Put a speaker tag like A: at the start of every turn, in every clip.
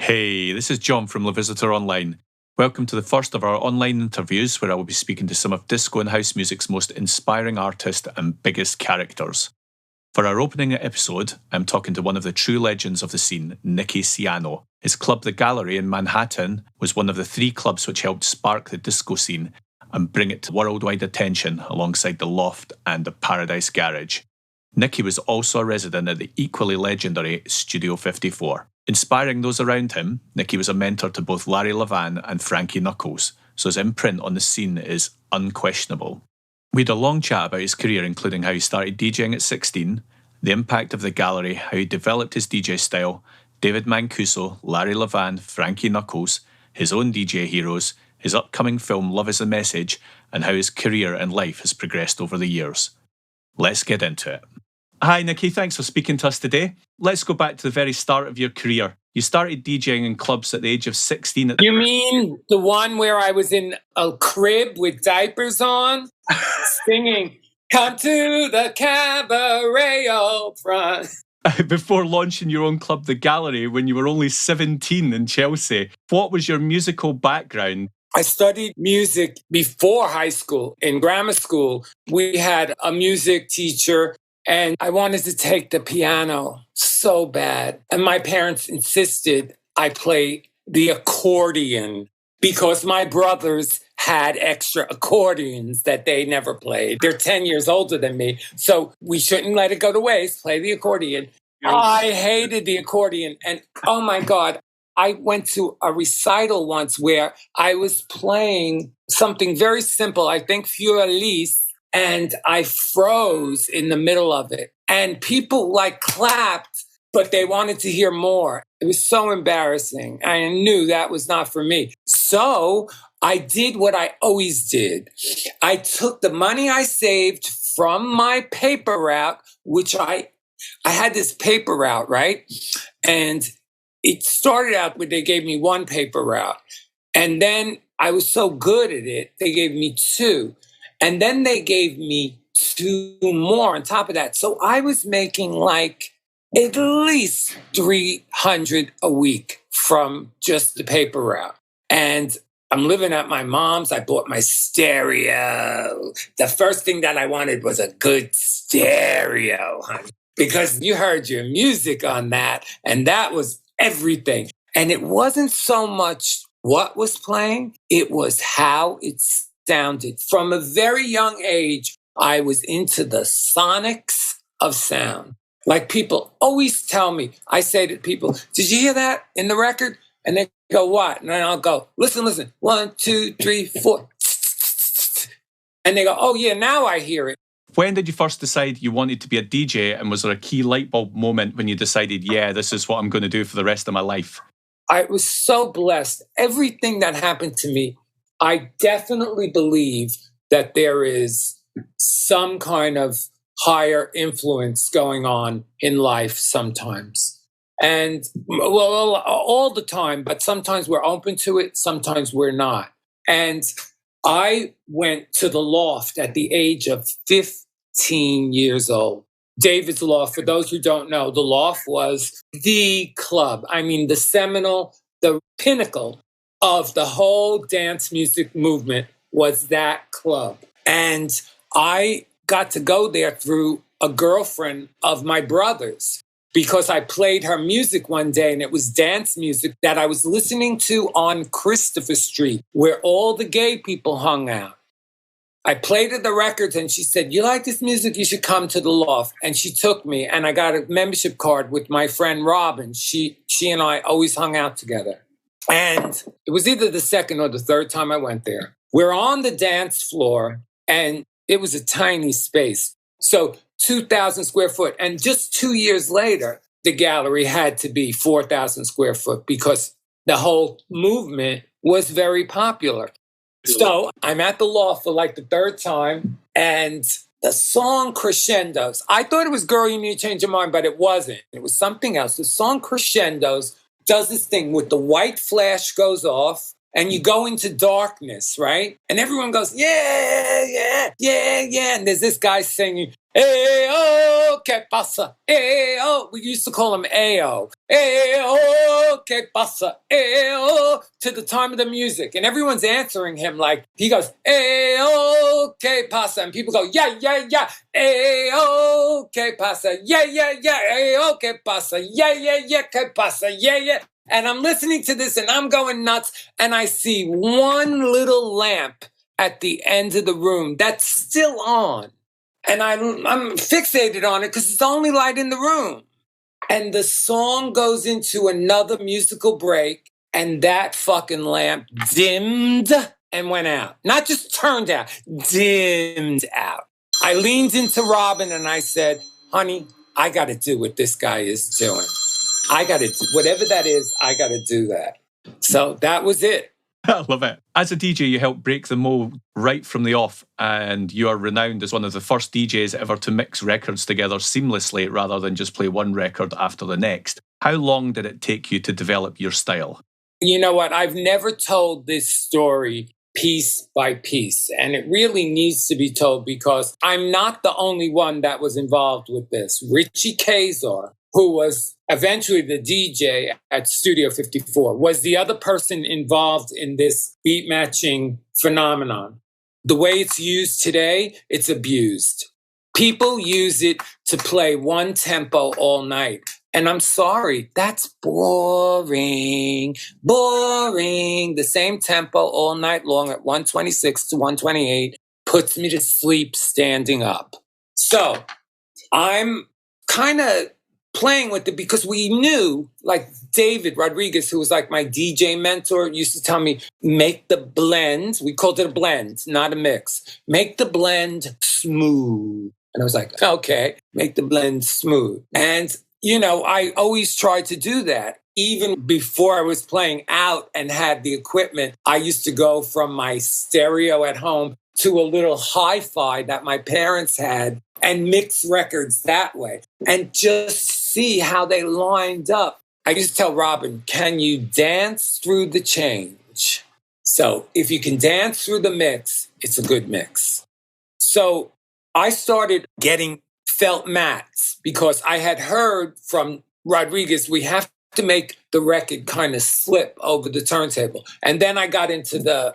A: Hey, this is John from Visiteur Online. Welcome to the first of our online interviews where I will be speaking to some of disco and house music's most inspiring artists and biggest characters. For our opening episode, I'm talking to one of the true legends of the scene, Nicky Siano. His club, The Gallery in Manhattan, was one of the three clubs which helped spark the disco scene and bring it to worldwide attention alongside the Loft and the Paradise Garage. Nicky was also a resident at the equally legendary Studio 54. Inspiring those around him, Nicky was a mentor to both Larry Levan and Frankie Knuckles, so his imprint on the scene is unquestionable. We had a long chat about his career, including how he started DJing at 16, the impact of the gallery, how he developed his DJ style, David Mancuso, Larry Levan, Frankie Knuckles, his own DJ heroes, his upcoming film Love is the Message, and how his career and life has progressed over the years. Let's get into it. Hi Nicky, thanks for speaking to us today. Let's go back to the very start of your career. You started DJing in clubs at the age of 16.
B: You mean the one where I was in a crib with diapers on, singing, "Come to the cabaret up front"?
A: Before launching your own club, The Gallery, when you were only 17 in Chelsea. What was your musical background?
B: I studied music before high school. In grammar school, we had a music teacher, and I wanted to take the piano so bad. And my parents insisted I play the accordion because my brothers had extra accordions that they never played. They're 10 years older than me, so we shouldn't let it go to waste. Play the accordion. I hated the accordion. And oh my God, I went to a recital once where I was playing something very simple, I think Fiorellis, and I froze in the middle of it. And people clapped, but they wanted to hear more. It was so embarrassing. I knew that was not for me. So I did what I always did. I took the money I saved from my paper route, which I had this paper route, right? And it started out where they gave me one paper route. And then I was so good at it, they gave me two. And then they gave me two more on top of that. So I was making at least 300 a week from just the paper route. And I'm living at my mom's. I bought my stereo. The first thing that I wanted was a good stereo, honey, because you heard your music on that. And that was everything. And it wasn't so much what was playing, it was how it sounded. From a very young age, I was into the sonics of sound. Like people always tell me, I say to people, "Did you hear that in the record?" And they go, "What?" And then I'll go, listen. 1, 2, 3, 4. And they go, "Oh yeah, now I hear it."
A: When did you first decide you wanted to be a DJ? And was there a key light bulb moment when you decided, yeah, this is what I'm going to do for the rest of my life?
B: I was so blessed. Everything that happened to me, I definitely believe that there is some kind of higher influence going on in life sometimes. And, well, all the time, but sometimes we're open to it, sometimes we're not. And I went to the Loft at the age of 15 years old. David's Loft, for those who don't know, the Loft was the club. I mean, the seminal, the pinnacle of the whole dance music movement was that club. And I got to go there through a girlfriend of my brother's because I played her music one day, and it was dance music that I was listening to on Christopher Street, where all the gay people hung out. I played her the records, and she said, "You like this music? You should come to the Loft." And she took me, and I got a membership card with my friend Robin. She and I always hung out together. And it was either the second or the third time I went there. We're on the dance floor, and it was a tiny space. So 2,000 square foot. And just 2 years later, the gallery had to be 4,000 square foot because the whole movement was very popular. So I'm at the Loft for the third time, and the song crescendos. I thought it was "Girl, You Need to Change Your Mind," but it wasn't. It was something else. The song crescendos does this thing with the white flash goes off, and you go into darkness, right? And everyone goes, yeah, yeah, yeah, yeah. And there's this guy singing, Ayo, que pasa? Ayo. We used to call him Ayo. Ayo, que pasa? Ayo. To the time of the music. And everyone's answering him like, he goes, Ayo, que pasa? And people go, yeah, yeah, yeah. Ayo, que pasa? Yeah, yeah, yeah. Ayo, que pasa? Yeah, yeah, yeah. Que pasa? Yeah, yeah. And I'm listening to this and I'm going nuts. And I see one little lamp at the end of the room that's still on. And I'm fixated on it because it's the only light in the room. And the song goes into another musical break, and that fucking lamp dimmed and went out. Not just turned out, dimmed out. I leaned into Robin and I said, honey, I got to do what this guy is doing. I got to, whatever that is, I got to do that. So that was it.
A: I love it. As a DJ, you help break the mold right from the off, and you are renowned as one of the first DJs ever to mix records together seamlessly rather than just play one record after the next. How long did it take you to develop your style?
B: You know what? I've never told this story piece by piece, and it really needs to be told because I'm not the only one that was involved with this. Richie Kazar, who was eventually the DJ at Studio 54, was the other person involved in this beat matching phenomenon. The way it's used today, it's abused. People use it to play one tempo all night. And I'm sorry, that's boring, boring. The same tempo all night long at 126 to 128 puts me to sleep standing up. So I'm kind of playing with it because we knew, like David Rodriguez, who was like my DJ mentor, used to tell me, make the blend. We called it a blend, not a mix. Make the blend smooth. And I was like, okay, make the blend smooth. And, you know, I always tried to do that. Even before I was playing out and had the equipment, I used to go from my stereo at home to a little hi-fi that my parents had and mix records that way and just see how they lined up. I used to tell Robin, can you dance through the change? So if you can dance through the mix, it's a good mix. So I started getting felt mats because I had heard from Rodriguez, we have to make the record kind of slip over the turntable. And then I got into the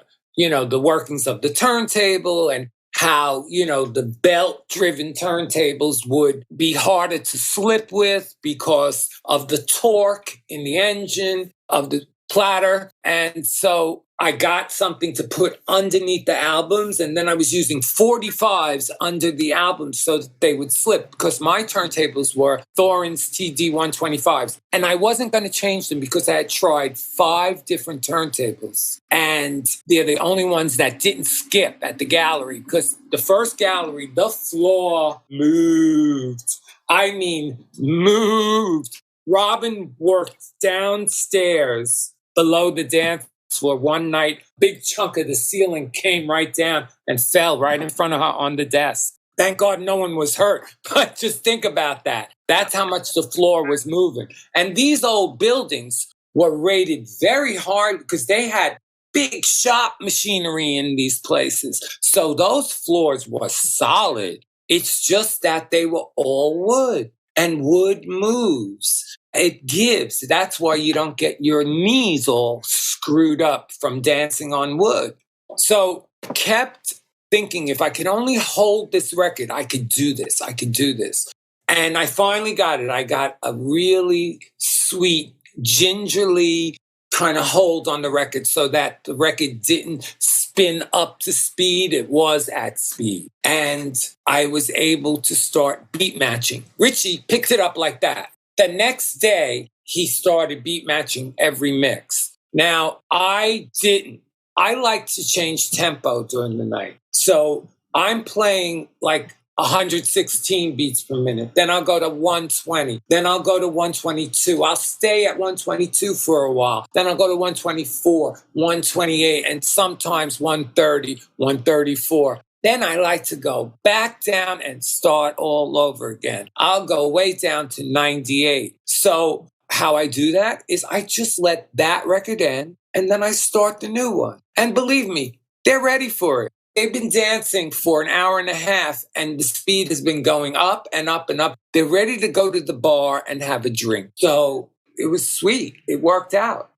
B: workings of the turntable and how, the belt-driven turntables would be harder to slip with because of the torque in the engine of the platter. And so I got something to put underneath the albums, and then I was using 45s under the albums so that they would slip because my turntables were Thorin's TD-125s. And I wasn't going to change them because I had tried 5 different turntables. And they're the only ones that didn't skip at the gallery because the first gallery, the floor moved. I mean, moved. Robin worked downstairs below the dance floor one night. Big chunk of the ceiling came right down and fell right in front of her on the desk. Thank God no one was hurt. But just think about that. That's how much the floor was moving. And these old buildings were rated very hard because they had big shop machinery in these places. So those floors were solid. It's just that they were all wood. And wood moves. It gives. That's why you don't get your knees all screwed up from dancing on wood. So kept thinking, if I could only hold this record, I could do this. I could do this. And I finally got it. I got a really sweet, gingerly kind of hold on the record so that the record didn't spin up to speed. It was at speed. And I was able to start beat matching. Richie picked it up like that. The next day, he started beat matching every mix. Now, I didn't. I like to change tempo during the night. So I'm playing like 116 beats per minute. Then I'll go to 120. Then I'll go to 122. I'll stay at 122 for a while. Then I'll go to 124, 128, and sometimes 130, 134. Then I like to go back down and start all over again. I'll go way down to 98. So how I do that is I just let that record end and then I start the new one. And believe me, they're ready for it. They've been dancing for an hour and a half and the speed has been going up and up and up. They're ready to go to the bar and have a drink. So it was sweet. It worked out.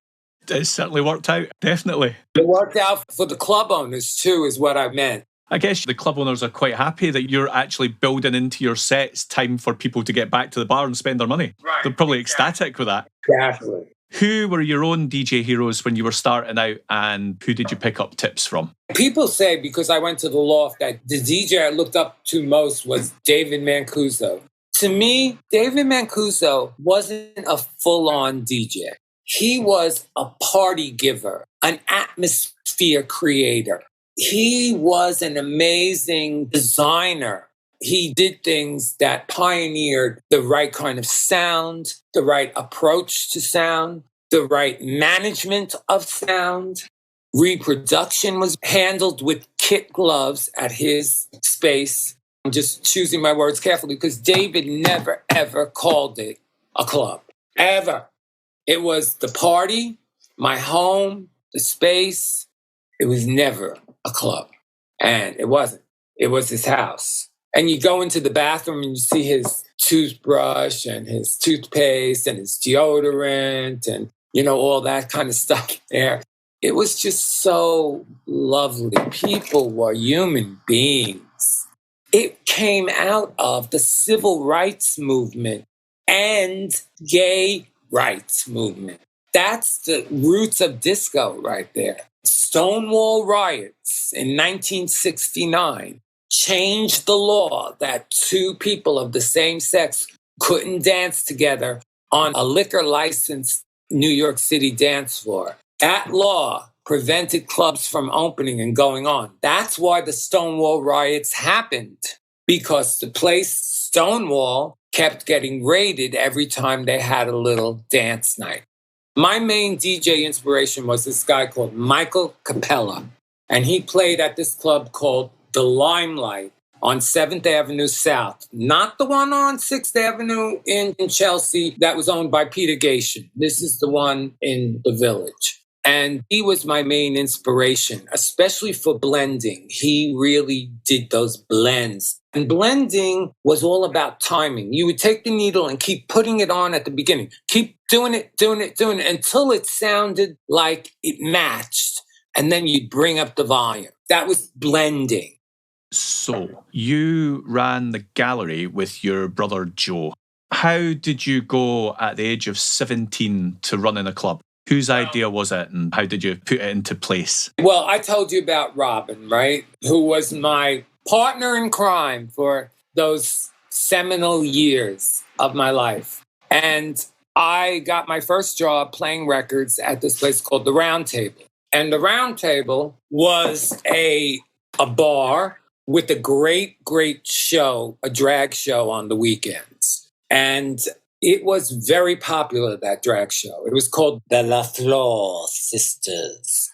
A: It certainly worked out, definitely.
B: It worked out for the club owners too, is what I meant.
A: I guess the club owners are quite happy that you're actually building into your sets time for people to get back to the bar and spend their money.
B: Right.
A: They're probably ecstatic with that.
B: Exactly.
A: Who were your own DJ heroes when you were starting out, and who did you pick up tips from?
B: People say, because I went to the Loft, that the DJ I looked up to most was David Mancuso. To me, David Mancuso wasn't a full-on DJ. He was a party giver, an atmosphere creator. He was an amazing designer. He did things that pioneered the right kind of sound, the right approach to sound, the right management of sound. Reproduction was handled with kid gloves at his space. I'm just choosing my words carefully because David never, ever called it a club. Ever. It was the party, my home, the space. It was never a club. And it wasn't. It was his house. And you go into the bathroom and you see his toothbrush and his toothpaste and his deodorant and, all that kind of stuff there. It was just so lovely. People were human beings. It came out of the civil rights movement and gay rights movement. That's the roots of disco right there. Stonewall riots in 1969 changed the law that two people of the same sex couldn't dance together on a liquor licensed New York City dance floor. That law prevented clubs from opening and going on. That's why the Stonewall riots happened, because the place Stonewall kept getting raided every time they had a little dance night. My main DJ inspiration was this guy called Michael Capella, and he played at this club called The Limelight on 7th Avenue South, not the one on 6th Avenue in Chelsea that was owned by Peter Gation. This is the one in the Village. And he was my main inspiration, especially for blending. He really did those blends. And blending was all about timing. You would take the needle and keep putting it on at the beginning. Keep doing it until it sounded like it matched. And then you'd bring up the volume. That was blending.
A: So you ran the gallery with your brother Joe. How did you go at the age of 17 to run in a club? Whose idea was it and how did you put it into place?
B: Well, I told you about Robin, right? Who was my partner in crime for those seminal years of my life. And I got my first job playing records at this place called The Round Table. And The Round Table was a bar with a great show, a drag show on the weekends. And it was very popular, that drag show. It was called the La Flor Sisters.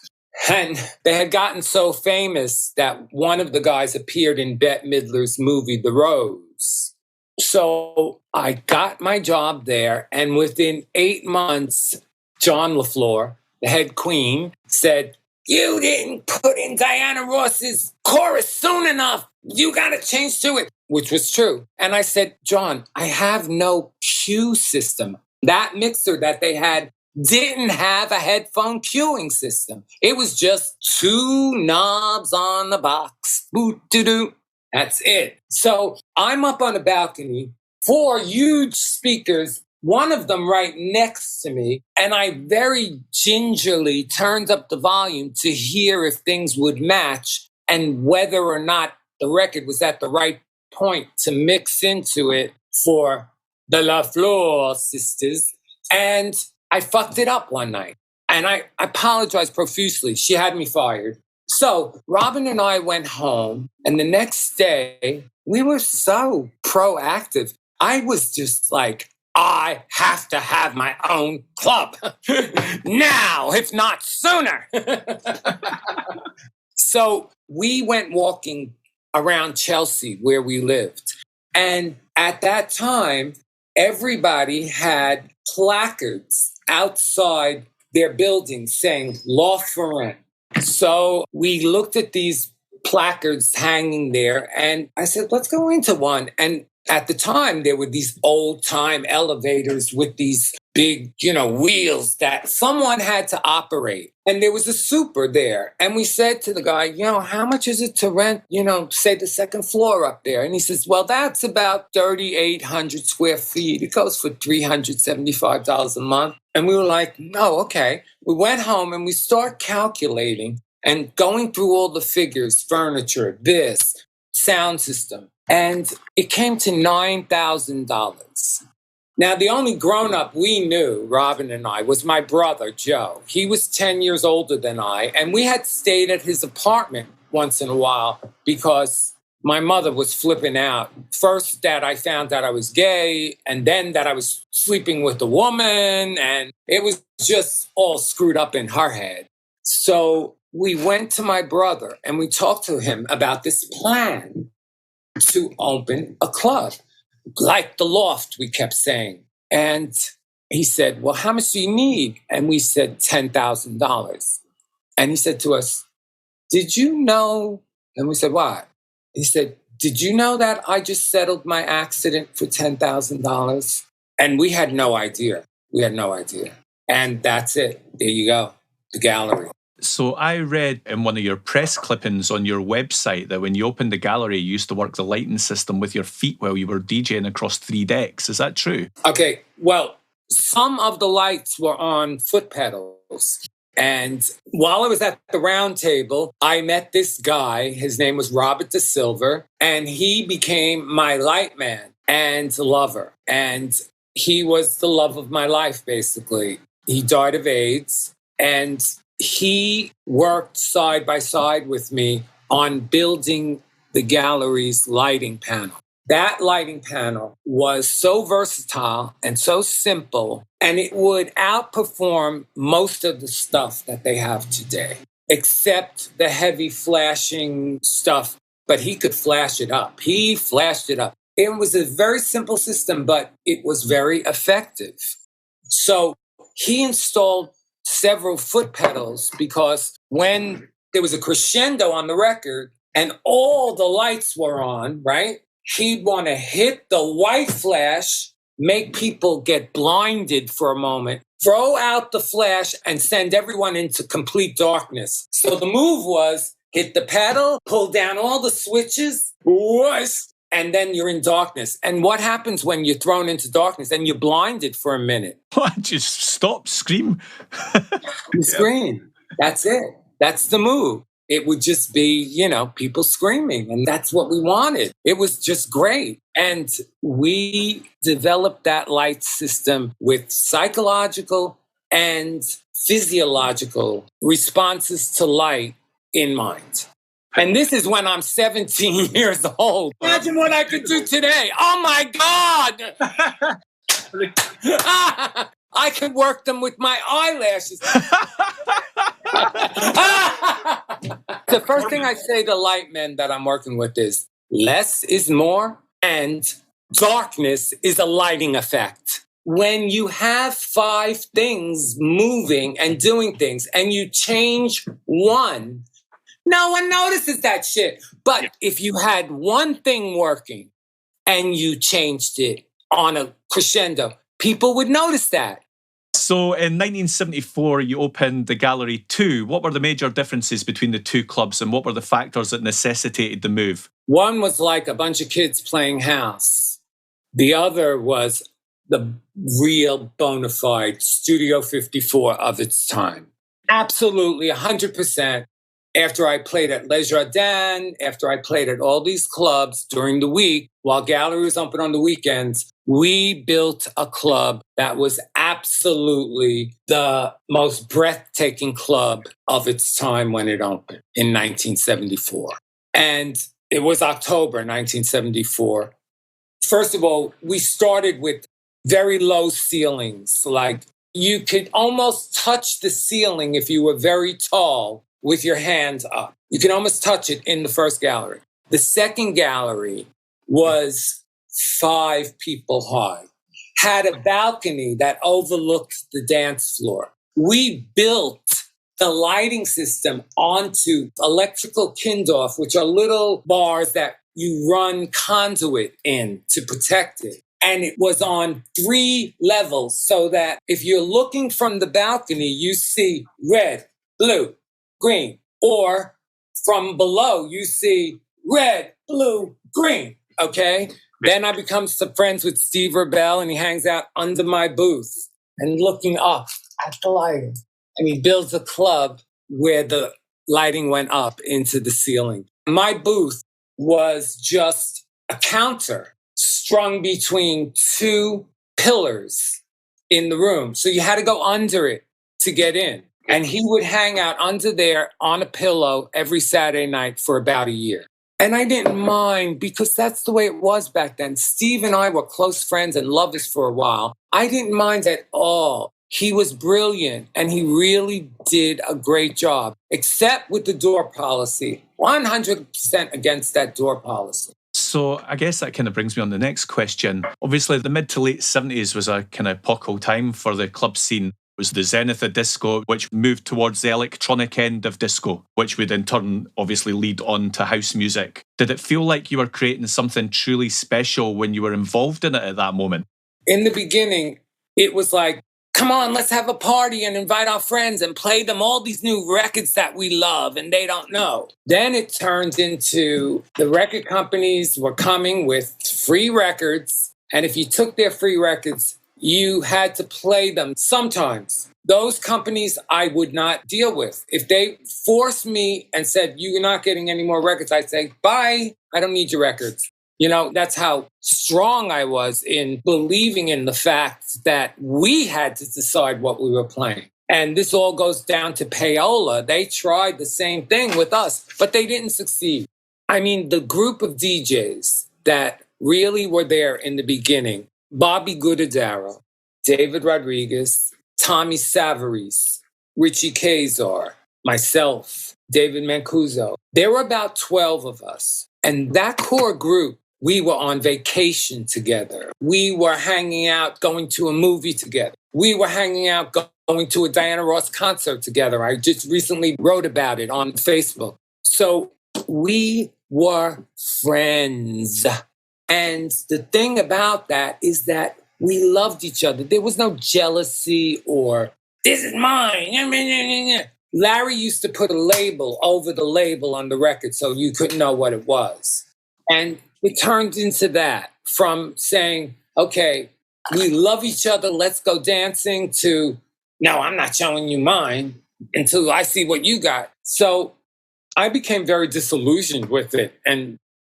B: And they had gotten so famous that one of the guys appeared in Bette Midler's movie, The Rose. So I got my job there, and within 8 months, John LaFleur, the head queen, said, "You didn't put in Diana Ross's chorus soon enough. You got to change to it," which was true. And I said, "John, I have no cue system." That mixer that they had didn't have a headphone cueing system. It was just 2 knobs on the box. Boot-doo-doo. That's it. So I'm up on a balcony, 4 huge speakers, one of them right next to me, and I very gingerly turned up the volume to hear if things would match and whether or not the record was at the right point to mix into it for the La Flor Sisters. And I fucked it up one night. And I apologized profusely. She had me fired. So Robin and I went home. And the next day, we were so proactive. I was just like, I have to have my own club. Now, if not sooner. So we went walking around Chelsea where we lived. And at that time, everybody had placards outside their buildings saying Loft for rent. So we looked at these placards hanging there, and I said, let's go into one. And at the time, there were these old-time elevators with these big, wheels that someone had to operate. And there was a super there. And we said to the guy, how much is it to rent, say the second floor up there? And he says, well, that's about 3,800 square feet. It goes for $375 a month. And we were like, no, okay. We went home and we start calculating and going through all the figures, furniture, this, sound system. And it came to $9,000. Now, the only grown-up we knew, Robin and I, was my brother, Joe. He was 10 years older than I, and we had stayed at his apartment once in a while because my mother was flipping out. First, that I found out I was gay, and then that I was sleeping with a woman, and it was just all screwed up in her head. So we went to my brother, and we talked to him about this plan to open a club, like the Loft, we kept saying. And he said, well, how much do you need? And we said $10,000. And he said to us, did you know? And we said, what? He said, did you know that I just settled my accident for $10,000? And we had no idea. We had no idea. And that's it. There you go. The gallery.
A: So I read in one of your press clippings on your website that when you opened the gallery, you used to work the lighting system with your feet while you were DJing across 3 decks. Is that true?
B: Okay, well, some of the lights were on foot pedals. And while I was at the round table, I met this guy. His name was Robert De Silver, and he became my light man and lover. And he was the love of my life, basically. He died of AIDS, and he worked side by side with me on building the gallery's lighting panel. That lighting panel was so versatile and so simple, and it would outperform most of the stuff that they have today, except the heavy flashing stuff. But he could flash it up. He flashed it up. It was a very simple system, but it was very effective. So he installed several foot pedals because when there was a crescendo on the record and all the lights were on, right? He'd want to hit the white flash, make people get blinded for a moment, throw out the flash and send everyone into complete darkness. So the move was hit the pedal, pull down all the switches, whoosh, and then you're in darkness. And what happens when you're thrown into darkness and you're blinded for a minute?
A: What? Just stop, scream.
B: You scream. That's it. That's the move. It would just be, people screaming. And that's what we wanted. It was just great. And we developed that light system with psychological and physiological responses to light in mind. And this is when I'm 17 years old. Imagine what I could do today. Oh, my God. I could work them with my eyelashes. The first thing I say to light men that I'm working with is less is more, and darkness is a lighting effect. When you have 5 things moving and doing things and you change one, no one notices that shit. But if you had one thing working and you changed it on a crescendo, people would notice that.
A: So in 1974, you opened the Gallery 2. What were the major differences between the two clubs and what were the factors that necessitated the move?
B: One was like a bunch of kids playing house. The other was the real bona fide Studio 54 of its time. Absolutely, 100%. After I played at Les Jardins, after I played at all these clubs during the week, while Gallery was open on the weekends, we built a club that was absolutely the most breathtaking club of its time when it opened in 1974. And it was October 1974. First of all, we started with very low ceilings. Like you could almost touch the ceiling if you were very tall with your hands up. You can almost touch it in the first gallery. The second gallery was 5 people high. had a balcony that overlooked the dance floor. We built the lighting system onto electrical kindorf, which are little bars that you run conduit in to protect it. And it was on 3 levels so that if you're looking from the balcony, you see red, blue, green, or from below, you see red, blue, green. Okay. Then I become some friends with Steve Rebell, and he hangs out under my booth and looking up at the lighting. And he builds a club where the lighting went up into the ceiling. My booth was just a counter strung between 2 pillars in the room. So you had to go under it to get in. And he would hang out under there on a pillow every Saturday night for about a year. And I didn't mind because that's the way it was back then. Steve and I were close friends and lovers for a while. I didn't mind at all. He was brilliant and he really did a great job, except with the door policy. 100% against that door policy.
A: So I guess that kind of brings me on the next question. Obviously, the mid to late 70s was a kind of epochal time for the club scene. It was the zenith of disco, which moved towards the electronic end of disco, which would in turn obviously lead on to house music. Did it feel like you were creating something truly special when you were involved in it at that moment?
B: In the beginning, it was like, come on, let's have a party and invite our friends and play them all these new records that we love and they don't know. Then it turned into the record companies were coming with free records. And if you took their free records, you had to play them sometimes. Those companies I would not deal with. If they forced me and said, you're not getting any more records, I'd say, bye, I don't need your records. You know, that's how strong I was in believing in the fact that we had to decide what we were playing. And this all goes down to payola. They tried the same thing with us, but they didn't succeed. I mean, the group of DJs that really were there in the beginning, Bobby Goodadaro, David Rodriguez, Tommy Savarese, Richie Kazar, myself, David Mancuso. There were about 12 of us. And that core group, we were on vacation together. We were hanging out, going to a movie together. We were hanging out, going to a Diana Ross concert together. I just recently wrote about it on Facebook. So we were friends. And the thing about that is that we loved each other. There was no jealousy or, this is mine. Larry used to put a label over the label on the record so you couldn't know what it was. And it turned into that, from saying, okay, we love each other, let's go dancing, to, no, I'm not showing you mine until I see what you got. So I became very disillusioned with it. And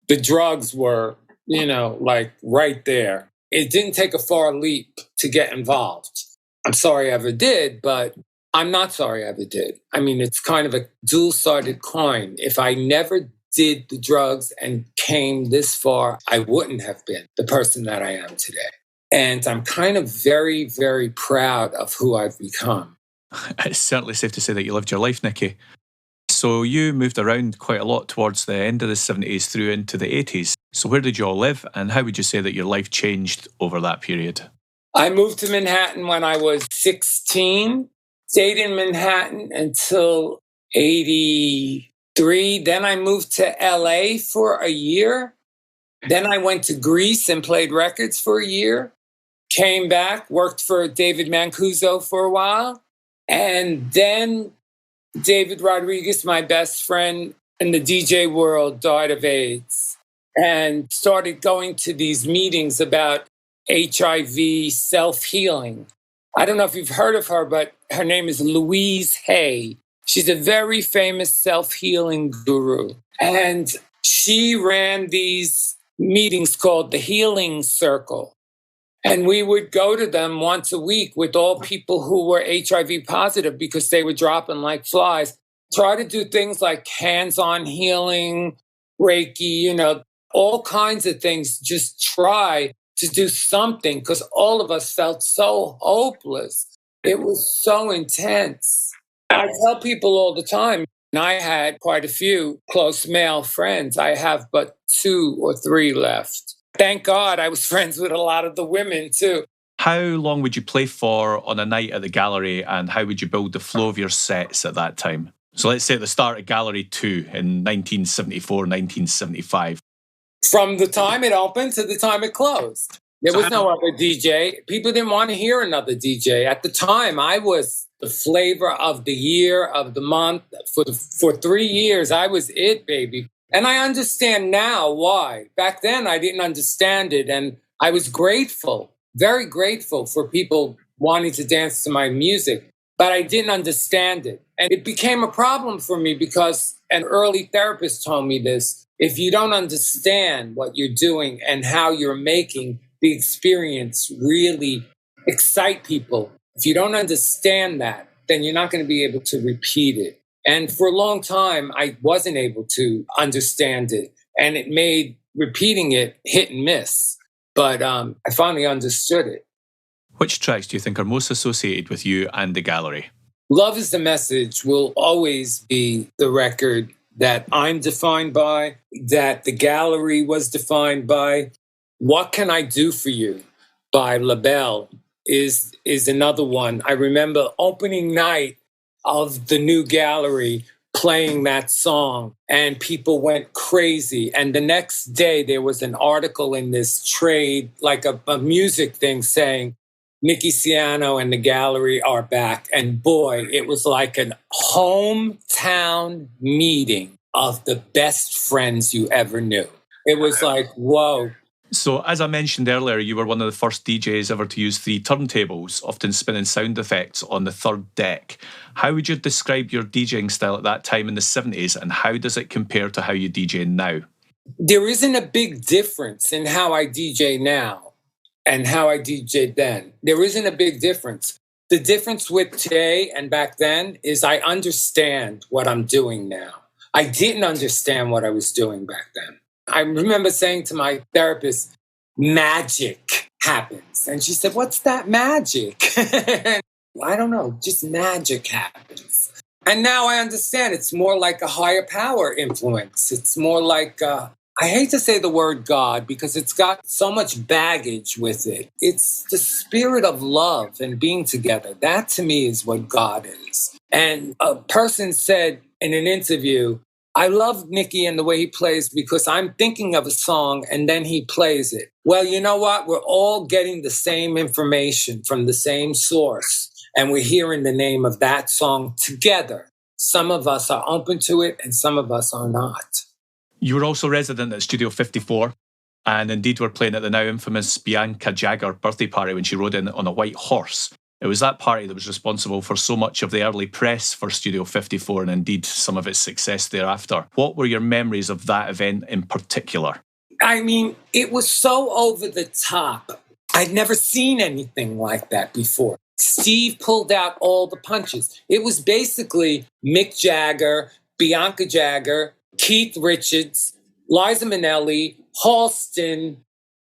B: the drugs were, like right there. It didn't take a far leap to get involved. I'm sorry I ever did, but I'm not sorry I ever did. I mean, it's kind of a dual-sided coin. If I never did the drugs and came this far, I wouldn't have been the person that I am today. And I'm kind of very, very proud of who I've become.
A: It's certainly safe to say that you lived your life, Nicky. So you moved around quite a lot towards the end of the 70s through into the 80s. So where did you all live, and how would you say that your life changed over that period?
B: I moved to Manhattan when I was 16, stayed in Manhattan until 83. Then I moved to LA for a year. Then I went to Greece and played records for a year. Came back, worked for David Mancuso for a while. And then David Rodriguez, my best friend in the DJ world, died of AIDS and started going to these meetings about HIV self-healing. I don't know if you've heard of her, but her name is Louise Hay. She's a very famous self-healing guru. And she ran these meetings called the Healing Circle. And we would go to them once a week with all people who were HIV positive because they were dropping like flies. Try to do things like hands-on healing, Reiki, all kinds of things. Just try to do something because all of us felt so hopeless. It was so intense. I tell people all the time, and I had quite a few close male friends. I have but 2 or 3 left. Thank God I was friends with a lot of the women too.
A: How long would you play for on a night at the gallery, and how would you build the flow of your sets at that time? So let's say at the start of Gallery 2 in 1974, 1975.
B: From the time it opened to the time it closed. There was no other DJ. People didn't want to hear another DJ. At the time, I was the flavor of the year, of the month. For 3 years, I was it, baby. And I understand now why. Back then, I didn't understand it. And I was grateful, very grateful for people wanting to dance to my music. But I didn't understand it. And it became a problem for me because an early therapist told me this. If you don't understand what you're doing and how you're making the experience really excite people, if you don't understand that, then you're not going to be able to repeat it. And for a long time, I wasn't able to understand it. And it made repeating it hit and miss. But I finally understood it.
A: Which tracks do you think are most associated with you and the gallery?
B: Love is the Message will always be the record that I'm defined by, that the gallery was defined by. What Can I Do For You by LaBelle is another one. I remember opening night of the new gallery playing that song and people went crazy. And the next day there was an article in this trade, like a music thing saying, Nicky Siano and the gallery are back. And boy, it was like an hometown meeting of the best friends you ever knew. It was like, whoa.
A: So, as I mentioned earlier, you were one of the first DJs ever to use 3 turntables, often spinning sound effects on the third deck. How would you describe your DJing style at that time in the 70s, and how does it compare to how you DJ now?
B: There isn't a big difference in how I DJ now and how I DJed then. There isn't a big difference. The difference with today and back then is I understand what I'm doing now. I didn't understand what I was doing back then. I remember saying to my therapist, magic happens. And she said, what's that magic? I don't know, just magic happens. And now I understand it's more like a higher power influence. It's more like, I hate to say the word God because it's got so much baggage with it. It's the spirit of love and being together. That to me is what God is. And a person said in an interview, I love Nicky and the way he plays because I'm thinking of a song and then he plays it. Well, you know what? We're all getting the same information from the same source and we're hearing the name of that song together. Some of us are open to it and some of us are not.
A: You were also resident at Studio 54 and indeed were playing at the now infamous Bianca Jagger birthday party when she rode in on a white horse. It was that party that was responsible for so much of the early press for Studio 54 and indeed some of its success thereafter. What were your memories of that event in particular?
B: I mean, it was so over the top. I'd never seen anything like that before. Steve pulled out all the punches. It was basically Mick Jagger, Bianca Jagger, Keith Richards, Liza Minnelli, Halston,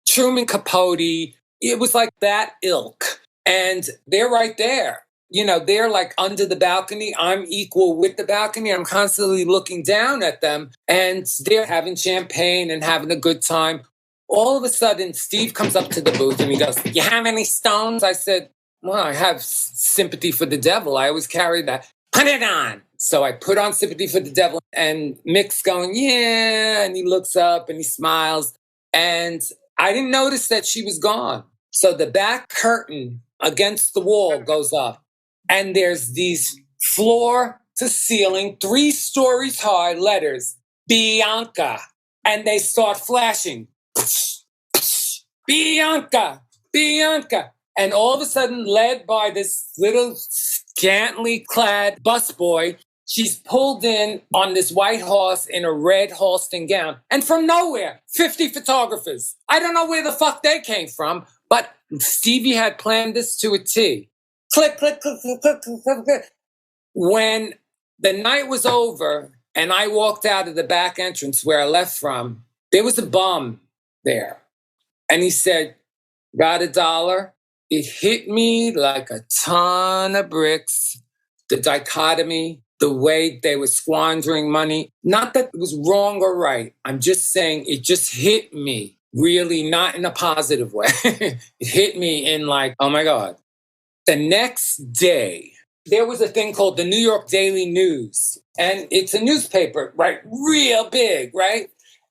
B: Truman Capote. It was like that ilk. And they're right there. You know, they're like under the balcony. I'm equal with the balcony. I'm constantly looking down at them. And they're having champagne and having a good time. All of a sudden, Steve comes up to the booth and he goes, you have any stones? I said, well, I have Sympathy for the Devil. I always carry that. Put it on. So I put on Sympathy for the Devil. And Mick's going, yeah. And he looks up and he smiles. And I didn't notice that she was gone. So the back curtain against the wall goes up and there's these floor to ceiling, 3 stories high letters, Bianca. And they start flashing. Bianca, Bianca. And all of a sudden, led by this little scantily clad busboy, she's pulled in on this white horse in a red Halston gown. And from nowhere, 50 photographers. I don't know where the fuck they came from, but Stevie had planned this to a T. Click, click, click, click, click, click, click. When the night was over and I walked out of the back entrance where I left from, there was a bum there. And he said, got $1? It hit me like a ton of bricks. The dichotomy, the way they were squandering money. Not that it was wrong or right. I'm just saying it just hit me really not in a positive way. It hit me in like, oh my God. The next day, there was a thing called the New York Daily News. And it's a newspaper, right? Real big, right?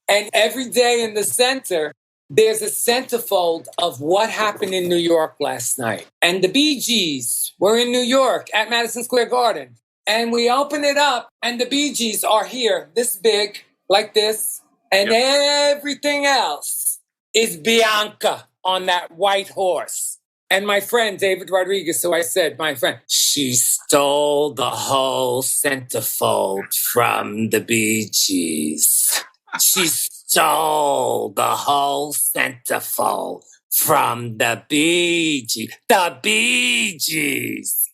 B: And every day in the center, there's a centerfold of what happened in New York last night. And the Bee Gees were in New York at Madison Square Garden. And we open it up, and the Bee Gees are here, this big, like this. And everything else is Bianca on that white horse. And my friend, David Rodriguez, who I said, my friend, she stole the whole centerfold from the Bee Gees. She stole the whole centerfold from the Bee Gees. The Bee Gees.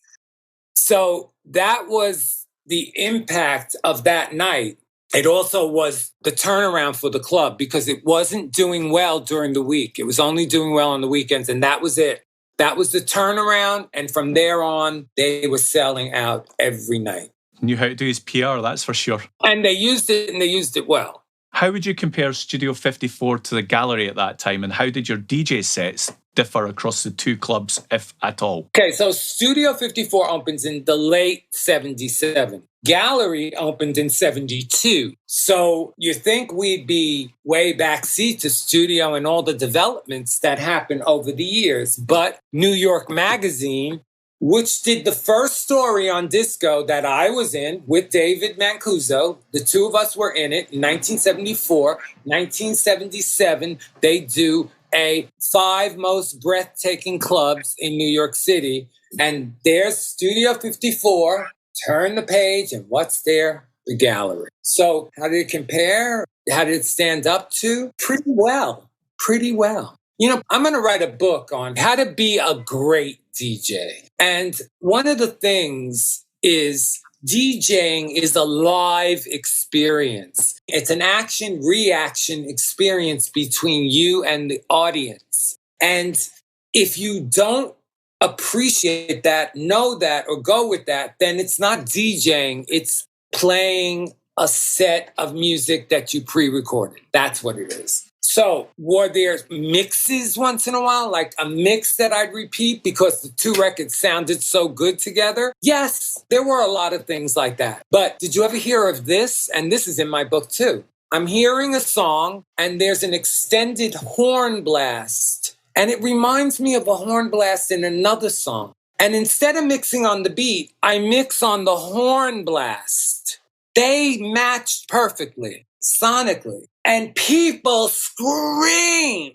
B: So that was the impact of that night. It also was the turnaround for the club because it wasn't doing well during the week. It was only doing well on the weekends, and that was it. That was the turnaround, and from there on, they were selling out every night.
A: Knew how to do his PR, that's for sure.
B: And they used it well.
A: How would you compare Studio 54 to the Gallery at that time, and how did your DJ sets differ across the two clubs, if at all?
B: Okay, so Studio 54 opens in the late 77. Gallery opened in 72. So you think we'd be way backseat to Studio and all the developments that happened over the years. But New York Magazine, which did the first story on disco that I was in with David Mancuso, the two of us were in it in 1974, 1977, they do a 5 most breathtaking clubs in New York City. And there's Studio 54. Turn the page, and what's there? The Gallery. So how did it compare? How did it stand up to? Pretty well. Pretty well. You know, I'm going to write a book on how to be a great DJ. And one of the things is DJing is a live experience. It's an action-reaction experience between you and the audience. And if you don't appreciate that, know that, or go with that, then it's not DJing. It's playing a set of music that you pre-recorded. That's what it is. So were there mixes once in a while, like a mix that I'd repeat because the two records sounded so good together? Yes, there were a lot of things like that. But did you ever hear of this? And this is in my book too. I'm hearing a song and there's an extended horn blast. And it reminds me of a horn blast in another song. And instead of mixing on the beat, I mix on the horn blast. They matched perfectly, sonically. And people screamed.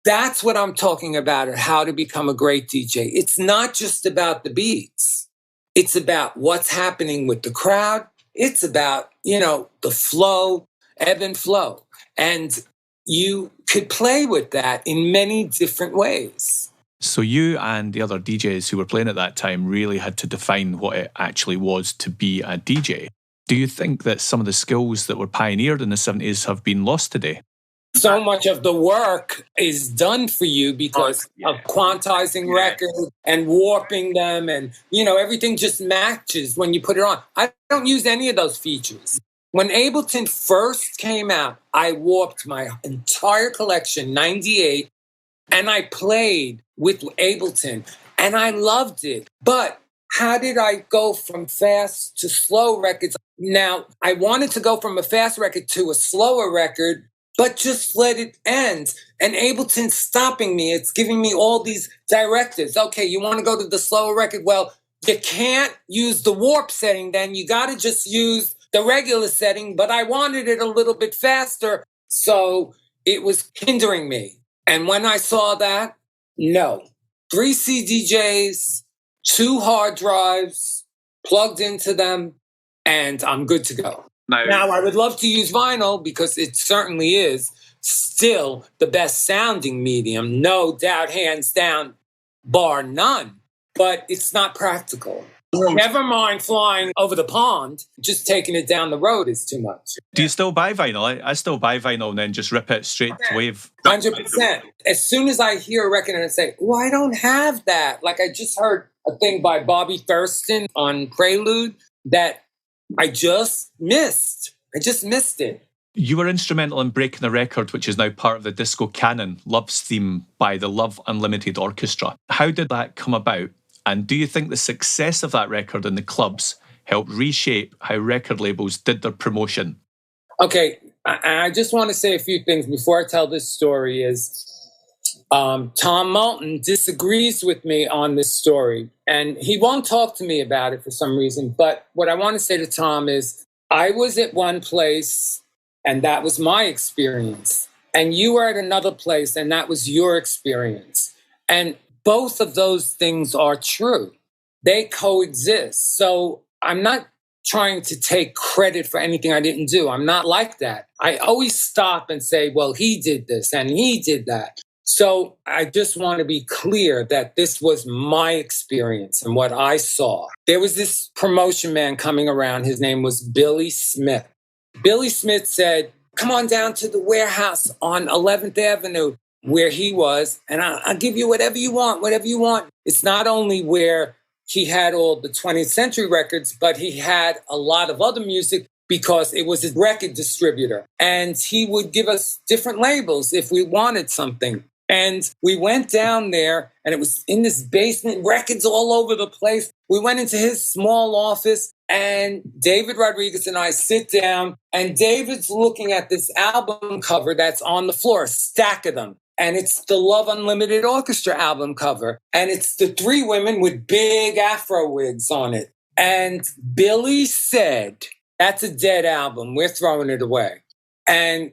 B: That's what I'm talking about, how to become a great DJ. It's not just about the beats. It's about what's happening with the crowd. It's about, the flow, ebb and flow. And you could play with that in many different ways.
A: So you and the other DJs who were playing at that time really had to define what it actually was to be a DJ. Do you think that some of the skills that were pioneered in the 70s have been lost today?
B: So much of the work is done for you because of quantizing records and warping them, and, everything just matches when you put it on. I don't use any of those features. When Ableton first came out, I warped my entire collection, 98, and I played with Ableton, and I loved it. But how did I go from fast to slow records? Now, I wanted to go from a fast record to a slower record, but just let it end. And Ableton's stopping me. It's giving me all these directives. Okay, you want to go to the slower record? Well, you can't use the warp setting then. You got to just use the regular setting, but I wanted it a little bit faster. So it was hindering me. And when I saw that, no. 3 CDJs, 2 hard drives, plugged into them, and I'm good to go. Now, I would love to use vinyl because it certainly is still the best sounding medium, no doubt, hands down, bar none. But it's not practical. Never mind flying over the pond, just taking it down the road is too much.
A: Do you still buy vinyl? I still buy vinyl and then just rip it straight to wave.
B: 100%. As soon as I hear a record and I say, well, I don't have that. Like I just heard a thing by Bobby Thurston on Prelude that I just missed. I just missed it.
A: You were instrumental in breaking a record which is now part of the disco canon, Love's Theme by the Love Unlimited Orchestra. How did that come about? And do you think the success of that record in the clubs helped reshape how record labels did their promotion?
B: Okay, I just want to say a few things before I tell this story. Tom Moulton disagrees with me on this story, and he won't talk to me about it for some reason. But what I want to say to Tom is, I was at one place, and that was my experience. And you were at another place, and that was your experience. And both of those things are true. They coexist. So I'm not trying to take credit for anything I didn't do. I'm not like that. I always stop and say, well, he did this and he did that. So I just want to be clear that this was my experience and what I saw. There was this promotion man coming around. His name was Billy Smith. Billy Smith said, come on down to the warehouse on 11th Avenue where he was, and I'll give you whatever you want, whatever you want. It's not only where he had all the 20th century records, but he had a lot of other music because it was a record distributor. And he would give us different labels if we wanted something. And we went down there, and it was in this basement, records all over the place. We went into his small office, and David Rodriguez and I sit down, and David's looking at this album cover that's on the floor, a stack of them. And it's the Love Unlimited Orchestra album cover. And it's the three women with big afro wigs on it. And Billy said, that's a dead album. We're throwing it away. And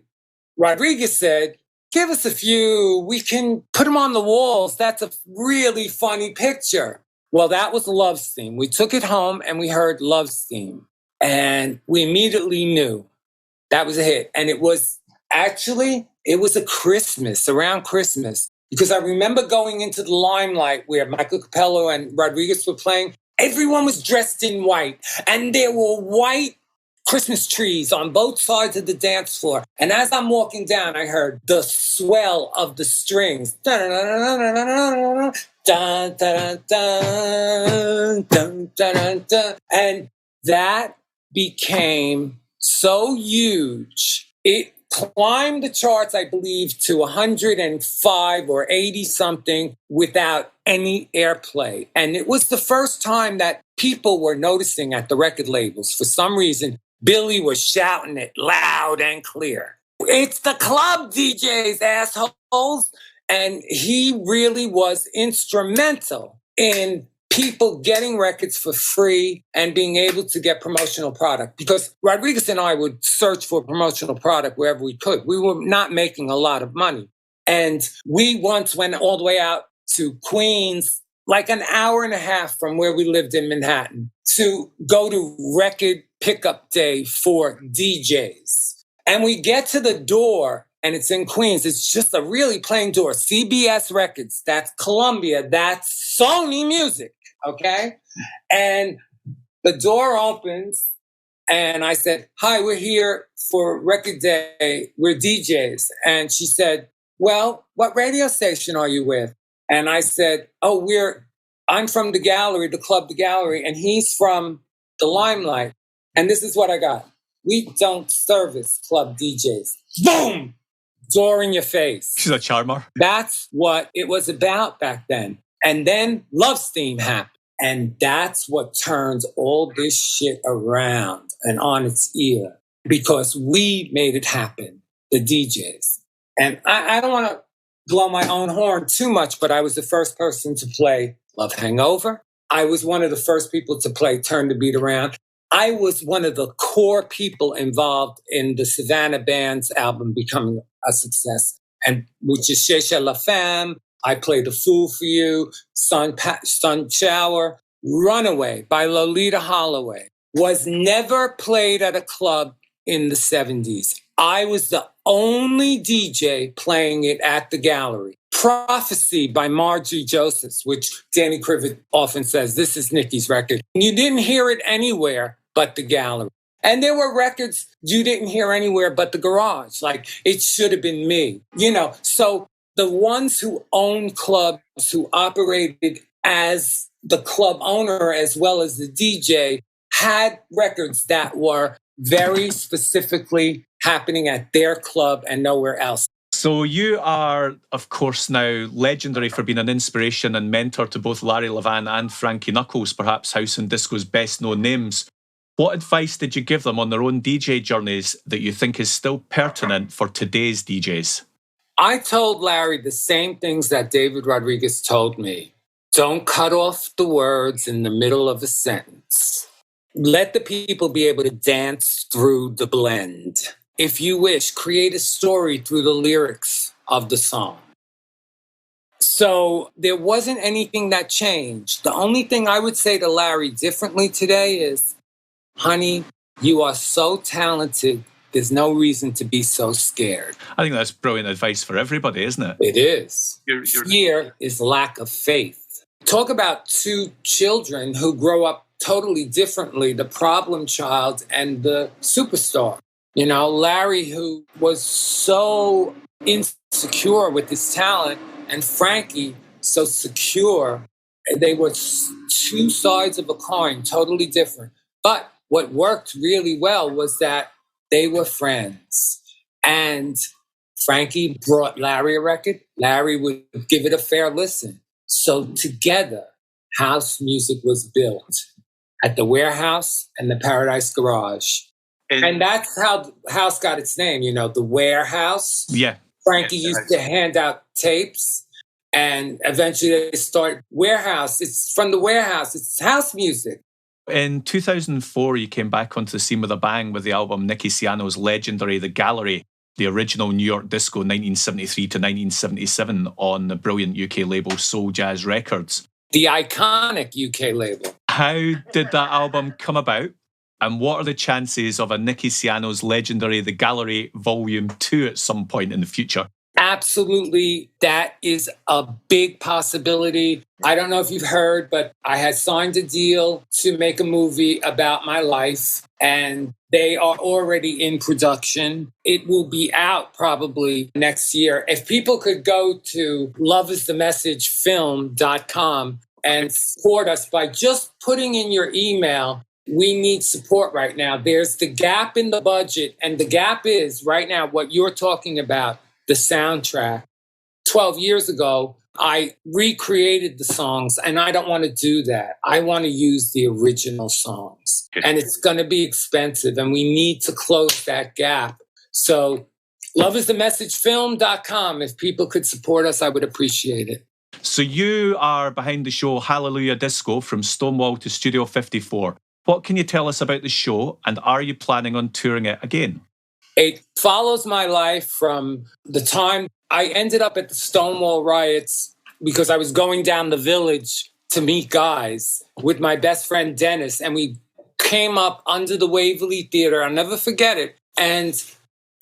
B: Rodriguez said, give us a few. We can put them on the walls. That's a really funny picture. Well, that was Love's Theme. We took it home and we heard Love's Theme. And we immediately knew that was a hit. And it was a Christmas, around Christmas. Because I remember going into the Limelight where Michael Capello and Rodriguez were playing. Everyone was dressed in white. And there were white Christmas trees on both sides of the dance floor. And as I'm walking down, I heard the swell of the strings. And that became so huge. It climbed the charts, I believe, to 105 or 80 something without any airplay. And it was the first time that people were noticing at the record labels. For some reason, Billy was shouting it loud and clear. It's the club DJs, assholes. And he really was instrumental in people getting records for free and being able to get promotional product. Because Rodriguez and I would search for promotional product wherever we could. We were not making a lot of money. And we once went all the way out to Queens, like an hour and a half from where we lived in Manhattan, to go to record pickup day for DJs. And we get to the door, and it's in Queens. It's just a really plain door. CBS Records, that's Columbia, that's Sony Music, okay? And the door opens, and I said, hi, we're here for record day. We're DJs. And she said, well, what radio station are you with? And I said, I'm from the Gallery, the club, the Gallery, and he's from the Limelight. And this is what I got. We don't service club DJs. Boom! Door in your face.
A: She's a charmer.
B: That's what it was about back then. And then Love's Theme happened. And that's what turns all this shit around and on its ear. Because we made it happen, the DJs. And I don't want to blow my own horn too much, but I was the first person to play Love Hangover. I was one of the first people to play Turn the Beat Around. I was one of the core people involved in the Savannah Band's album becoming a success, and which is Chez La Femme. I played A Fool for You, Sun Shower, Runaway by Lolita Holloway. Was never played at a club in the 70s. I was the only DJ playing it at the Gallery. Prophecy by Marjorie Josephs, which Danny Krivit often says, this is Nicky's record. You didn't hear it anywhere but the Gallery. And there were records you didn't hear anywhere but the garage. Like, It Should Have Been Me. So the ones who owned clubs, who operated as the club owner as well as the DJ, had records that were very specifically happening at their club and nowhere else.
A: So you are, of course, now legendary for being an inspiration and mentor to both Larry Levan and Frankie Knuckles, perhaps house and disco's best known names. What advice did you give them on their own DJ journeys that you think is still pertinent for today's DJs?
B: I told Larry the same things that David Rodriguez told me. Don't cut off the words in the middle of a sentence. Let the people be able to dance through the blend. If you wish, create a story through the lyrics of the song. So there wasn't anything that changed. The only thing I would say to Larry differently today is, honey, you are so talented. There's no reason to be so scared.
A: I think that's brilliant advice for everybody, isn't it?
B: It is. Fear is lack of faith. Talk about two children who grow up totally differently, the problem child and the superstar. You know, Larry, who was so insecure with his talent, and Frankie, so secure. They were two sides of a coin, totally different. But what worked really well was that they were friends. And Frankie brought Larry a record. Larry would give it a fair listen. So together, house music was built at the Warehouse and the Paradise Garage. And that's how house got its name, you know, the Warehouse.
A: Yeah.
B: Frankie used to hand out tapes, and eventually they started Warehouse. It's from the Warehouse. It's house music.
A: In 2004, you came back onto the scene with a bang with the album Nicky Siano's legendary The Gallery, the original New York disco 1973 to 1977 on the brilliant UK label Soul Jazz Records.
B: The iconic UK label.
A: How did that album come about? And what are the chances of a Nicky Siano's legendary The Gallery Volume 2 at some point in the future?
B: Absolutely. That is a big possibility. I don't know if you've heard, but I had signed a deal to make a movie about my life, and they are already in production. It will be out probably next year. If people could go to loveisthemessagefilm.com and support us by just putting in your email, we need support right now. There's the gap in the budget, and the gap is right now what you're talking about, the soundtrack. 12 years ago, I recreated the songs, and I don't want to do that. I want to use the original songs, and it's going to be expensive, and we need to close that gap. So loveisthemessagefilm.com. If people could support us, I would appreciate it.
A: So you are behind the show Hallelujah Disco from Stonewall to Studio 54. What can you tell us about the show, and are you planning on touring it again?
B: It follows my life from the time I ended up at the Stonewall riots because I was going down the Village to meet guys with my best friend Dennis, and we came up under the Waverly Theater. I'll never forget it. And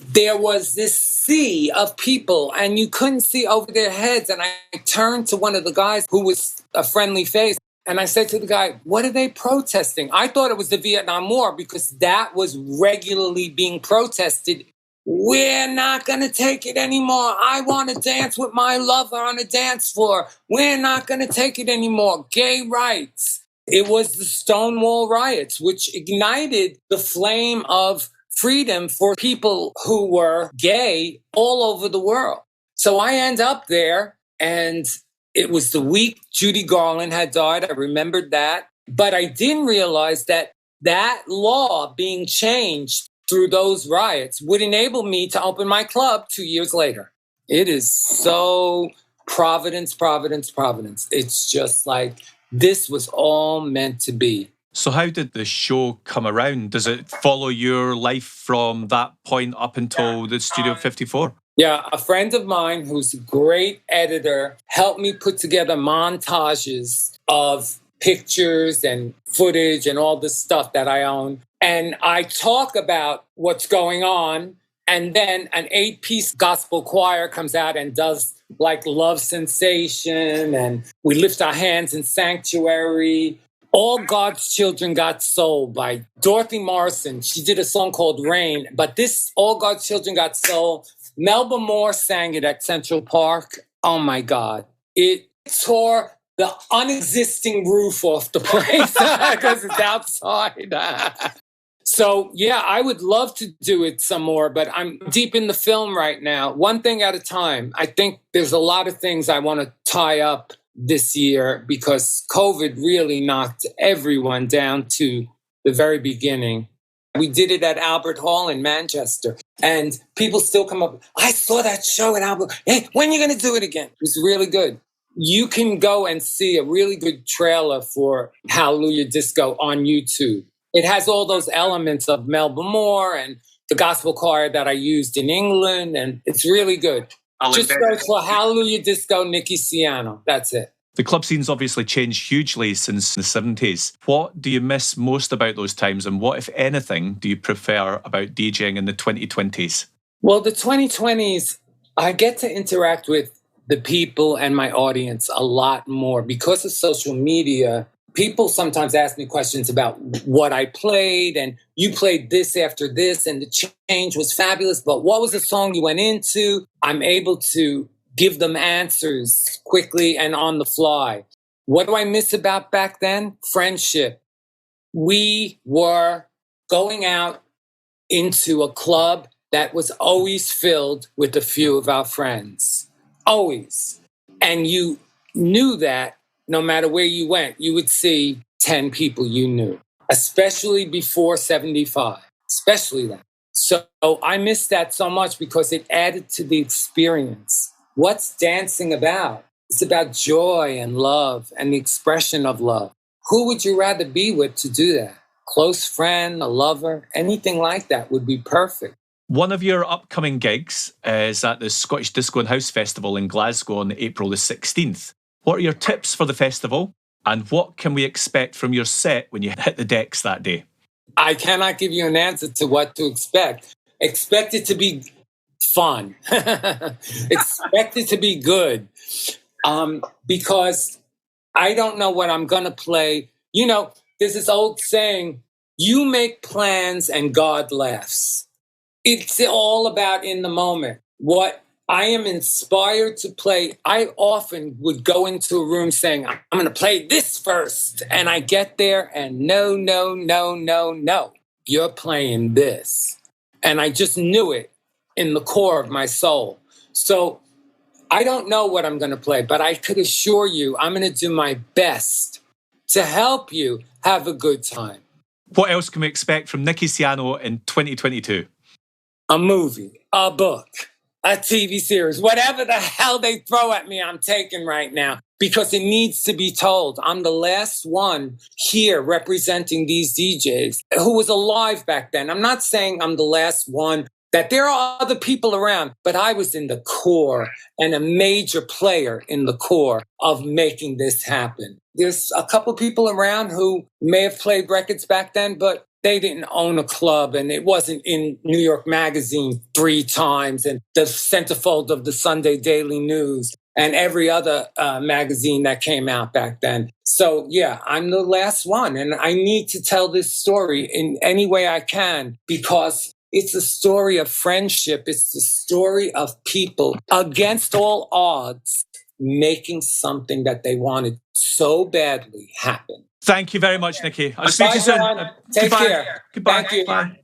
B: there was this sea of people, and you couldn't see over their heads. And I turned to one of the guys who was a friendly face, and I said to the guy, what are they protesting? I thought it was the Vietnam War because that was regularly being protested. We're not going to take it anymore. I want to dance with my lover on a dance floor. We're not going to take it anymore. Gay rights. It was the Stonewall riots, which ignited the flame of freedom for people who were gay all over the world. So I end up there, and it was the week Judy Garland had died. I remembered that. But I didn't realize that that law being changed through those riots would enable me to open my club 2 years later. It is so Providence, Providence, Providence. It's just like this was all meant to be.
A: So how did the show come around? Does it follow your life from that point up until the Studio 54?
B: Yeah, a friend of mine who's a great editor helped me put together montages of pictures and footage and all this stuff that I own. And I talk about what's going on, and then an 8-piece gospel choir comes out and does like Love Sensation, and we lift our hands in Sanctuary. All God's Children Got Soul by Dorothy Morrison. She did a song called Rain, but this All God's Children Got Soul, Melba Moore sang it at Central Park. Oh my God. It tore the unexisting roof off the place because it's outside. So, yeah, I would love to do it some more, but I'm deep in the film right now. One thing at a time. I think there's a lot of things I want to tie up this year because COVID really knocked everyone down to the very beginning. We did it at Albert Hall in Manchester, and people still come up, I saw that show at Albert. Hey, when are you going to do it again? It was really good. You can go and see a really good trailer for Hallelujah Disco on YouTube. It has all those elements of Melba Moore and the gospel choir that I used in England, and it's really good. Just search for Hallelujah Disco Nicky Siano. That's it.
A: The club scene's obviously changed hugely since the 70s. What do you miss most about those times, and what, if anything, do you prefer about DJing in the 2020s?
B: Well, the 2020s, I get to interact with the people and my audience a lot more because of social media. People sometimes ask me questions about what I played, and you played this after this, and the change was fabulous, but what was the song you went into? I'm able to give them answers quickly and on the fly. What do I miss about back then? Friendship. We were going out into a club that was always filled with a few of our friends. Always. And you knew that no matter where you went, you would see 10 people you knew, especially before 75, especially that. So I miss that so much because it added to the experience. What's dancing about? It's about joy and love and the expression of love. Who would you rather be with to do that? Close friend, a lover, anything like that would be perfect.
A: One of your upcoming gigs is at the Scottish Disco and House Festival in Glasgow on April the 16th. What are your tips for the festival, and what can we expect from your set when you hit the decks that day?
B: I cannot give you an answer to what to expect. Expect it to be fun. Expect it to be good. Because I don't know what I'm going to play. You know, there's this old saying, you make plans and God laughs. It's all about in the moment. What I am inspired to play, I often would go into a room saying, I'm going to play this first. And I get there and no, you're playing this. And I just knew it in the core of my soul. So I don't know what I'm going to play, but I could assure you I'm going to do my best to help you have a good time.
A: What else can we expect from Nicky Siano in 2022?
B: A movie, a book, a TV series, whatever the hell they throw at me, I'm taking right now because it needs to be told. I'm the last one here representing these DJs who was alive back then. I'm not saying I'm the last one, that there are other people around, but I was in the core and a major player in the core of making this happen. There's a couple people around who may have played records back then, but they didn't own a club and it wasn't in New York Magazine 3 times and the centerfold of the Sunday Daily News and every other magazine that came out back then. So yeah, I'm the last one and I need to tell this story in any way I can because it's a story of friendship. It's the story of people against all odds making something that they wanted so badly happen.
A: Thank you very much, Nicky. I'll speak to you soon.
B: Take
A: Goodbye.
B: care.
A: Goodbye.
B: Thank you.
A: Bye.